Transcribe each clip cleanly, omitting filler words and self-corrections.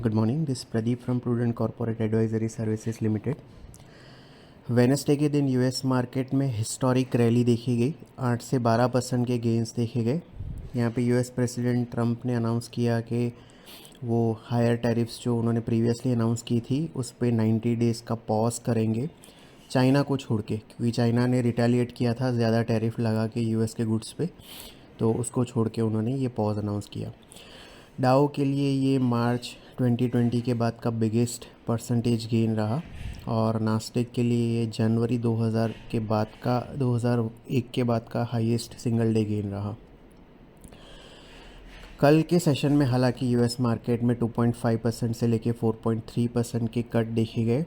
Good morning. This is Pradeep from Prudent Corporate Advisory Services Limited. Wednesday के दिन US market में historic rally देखी गई। 8 से 12% के गेंस देखे गए। यहाँ पे यूएस प्रेसिडेंट ट्रंप ने अनाउंस किया कि वो हायर टैरिफ्स जो उन्होंने प्रीवियसली अनाउंस की थी उस पर 90 डेज़ का पॉज करेंगे, चाइना को छोड़ के, क्योंकि चाइना ने रिटेलिएट किया था ज़्यादा टैरिफ लगा के यूएस के गुड्स पे, तो उसको छोड़ के उन्होंने ये पॉज अनाउंस किया। डाउ के लिए ये मार्च 2020 के बाद का बिगेस्ट परसेंटेज गेन रहा और नास्टेक के लिए ये जनवरी 2001 के बाद का हाईएस्ट सिंगल डे गेन रहा। कल के सेशन में हालांकि यूएस मार्केट में 2.5% से लेके 4.3% के कट देखे गए।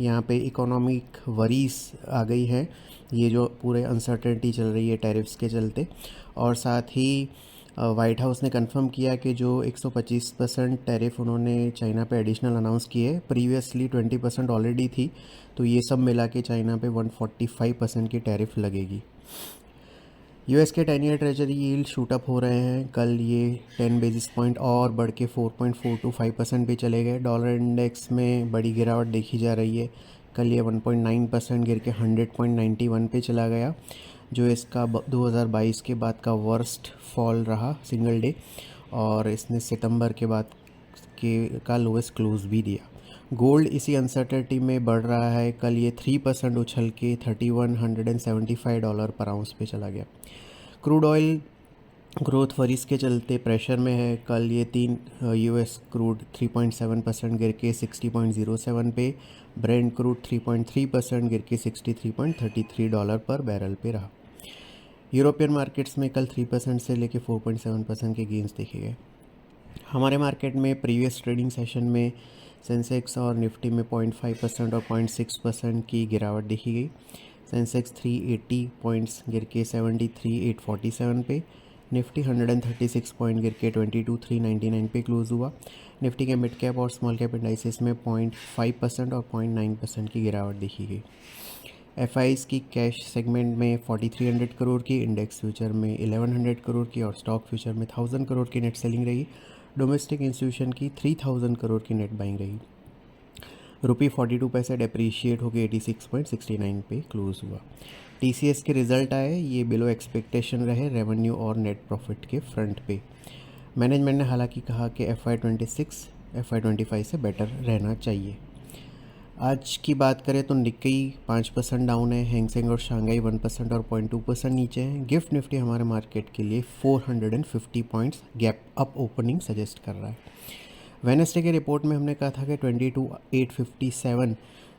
यहाँ पे इकोनॉमिक वरीज आ गई है, ये जो पूरे अनसर्टेनिटी चल रही है टैरिफ्स के चलते, और साथ ही वाइट हाउस ने कंफर्म किया कि जो 125% टैरिफ उन्होंने चाइना पे एडिशनल अनाउंस किए, प्रीवियसली 20% ऑलरेडी थी, तो ये सब मिला के चाइना पे 145% की टैरिफ लगेगी। यूएस के 10 ईयर ट्रेजरी यील्ड शूटअप हो रहे हैं। कल ये 10 बेसिस पॉइंट और बढ़ के 4.425% पे चले गए। डॉलर इंडेक्स में बड़ी गिरावट देखी जा रही है। कल ये 1.9% गिर के 100.91 पे चला गया, जो इसका 2022 के बाद का वर्स्ट फॉल रहा सिंगल डे, और इसने सितंबर के बाद का लोएस्ट क्लोज भी दिया। गोल्ड इसी अनसर्टेनिटी में बढ़ रहा है। कल ये 3% उछल के $3175 पर आउंस पे चला गया। क्रूड ऑयल ग्रोथ वरीज के चलते प्रेशर में है। कल ये यूएस क्रूड 3.7% गिर के 60.07 पे, ब्रेंट क्रूड 3.3% गिर के $63.33 पर बैरल पे रहा। यूरोपियन मार्केट्स में कल 3% से लेके 4.7% के गेंस देखे गए। हमारे मार्केट में प्रीवियस ट्रेडिंग सेशन में सेंसेक्स और निफ्टी में 0.5% और 0.6% की गिरावट देखी गई। सेंसेक्स 380 पॉइंट्स गिर के 73,847 पे, निफ्टी 136 पॉइंट गिर के 22,399 पे क्लोज हुआ। निफ्टी के मिड कैप और स्मॉल कैप इंडाइसेस में 0.5% और 0.9% की गिरावट देखी गई। एफआईज की कैश सेगमेंट में 4300 करोड़ की, इंडेक्स फ्यूचर में 1100 करोड़ की और स्टॉक फ्यूचर में 1000 करोड़ की नेट सेलिंग रही। डोमेस्टिक इंस्टीट्यूशन की 3000 करोड़ की नेट बाइंग रही। रुपी 42 पैसे डेप्रीशिएट होकर 86.69 पे क्लोज हुआ। टीसीएस के रिजल्ट आए, ये बिलो एक्सपेक्टेशन रहे रेवेन्यू और नेट प्रॉफिट के फ्रंट पे। मैनेजमेंट ने हालांकि कहा कि FY26 FY25 से बेटर रहना चाहिए। आज की बात करें तो निक्की 5% डाउन है, हैंगसेंग और शंघाई 1% और 0.2% नीचे हैं। गिफ्ट निफ्टी हमारे मार्केट के लिए 450 points gap up opening suggest कर रहा है। वेडनेसडे के रिपोर्ट में हमने कहा था कि 22,857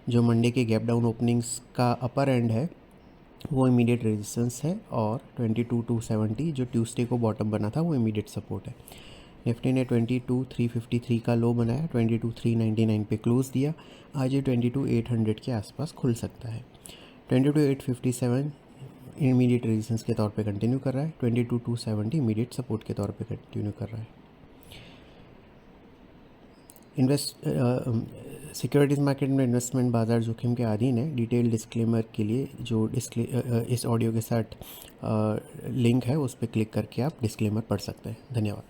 जो मंडे के गैप डाउन ओपनिंग्स का अपर एंड है वो इमीडिएट रेजिस्टेंस है, और 22,270 जो ट्यूसडे को बॉटम बना था वो इमीडिएट सपोर्ट है। निफ्टी ने 22,353 का लो बनाया, 22,399 पे क्लोज दिया। आज ये 22,800 के आसपास खुल सकता है। 22,857 इमीडिएट रेजिस्टेंस के तौर पे कंटिन्यू कर रहा है। 22,270 इमीडिएट सपोर्ट के तौर पे कंटिन्यू कर रहा है। सिक्योरिटीज़ मार्केट में इन्वेस्टमेंट बाजार जोखिम के अधीन है। डिटेल डिस्क्लेमर के लिए जो इस ऑडियो के साथ लिंक है उस पर क्लिक करके आप डिस्क्लेमर पढ़ सकते हैं। धन्यवाद।